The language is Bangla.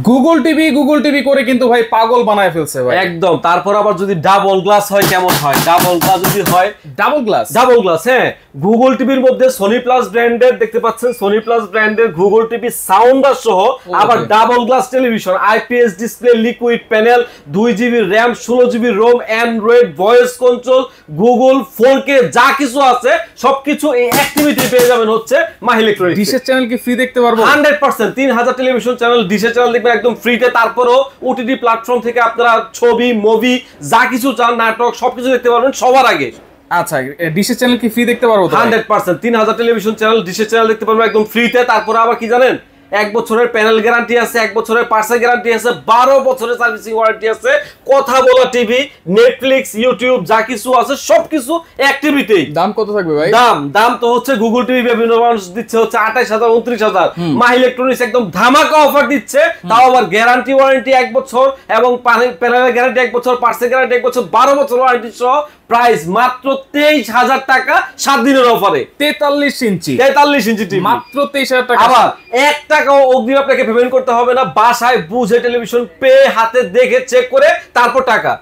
গুগল টিভি করে কিন্তু ভাই পাগল বানায় ফেলছে ভাই একদম। তারপর আবার যদি ডাবল গ্লাস হয় কেমন হয়? ডাবল গ্লাস যদি হয়, ডাবল গ্লাস, হ্যাঁ, গুগল টিভির মধ্যে সোনি প্লাস ব্র্যান্ডের দেখতে পাচ্ছেন, সোনি প্লাস ব্র্যান্ডের গুগল টিভি সাউন্ডার সহ আবার double glass television, IPS display, liquid panel, 2 GB RAM, 16 GB ROM, Android voice control, Google 4K যা কিছু আছে সবকিছু এই অ্যাক্টিভিটি পেয়ে যাবেন হচ্ছে মাহি ইলেকট্রনিক্স। ডিশের চ্যানেল কি ফ্রি দেখতে পারবো? 100% 3000 টেলিভিশন চ্যানেল, ডিশের চ্যানেল দেখবেন একদম ফ্রিতে। তারপরও ওটিটি প্ল্যাটফর্ম থেকে আপনারা ছবি, মুভি যা কিছু চান, নাটক সবকিছু দেখতে পারবেন সবার আগে। আচ্ছা, ডিশের চ্যানেল কি ফ্রি দেখতে পারবো? 100% 3000 টেলিভিশন চ্যানেল, ডিশের চ্যানেল দেখতে পারবেন একদম ফ্রিতে। তারপরে আবার কি জানেন, 1 বছরের প্যানেল গ্যারান্টি আছে, 1 বছরের পার্সেল গ্যারান্টি আছে, 12 বছরের সার্ভিসিং ওয়ারেন্টি আছে। কথা বলা টিভি, নেটফ্লিক্স, ইউটিউব যা কিছু আছে সবকিছু অ্যাক্টিভিটি। দাম কত থাকবে ভাই? দাম তো হচ্ছে গুগল টিভি বিভিন্ন মানুষ দিচ্ছে হচ্ছে 28000 29000, মাহি ইলেকট্রনিক্স একদম ধামাকা অফার দিচ্ছে। তাও আবার গ্যারান্টি ওয়ারেন্টি 1 বছর এবং প্যানেলের গ্যারান্টি 1 বছর, পার্সেল গ্যারান্টি 1 বছর, 12 বছর ওয়ারেন্টি সহ। প্রাইস মাত্র 23000 টাকা 7 দিনের অফারে। 43 ইঞ্চি টিভি মাত্র 23000 টাকা। আবার 1 টাকাও অগ্রিম আপনাকে পেমেন্ট করতে হবে না, বাসায় বুঝে টেলিভিশন পেয়ে হাতে দেখে চেক করে তারপর টাকা।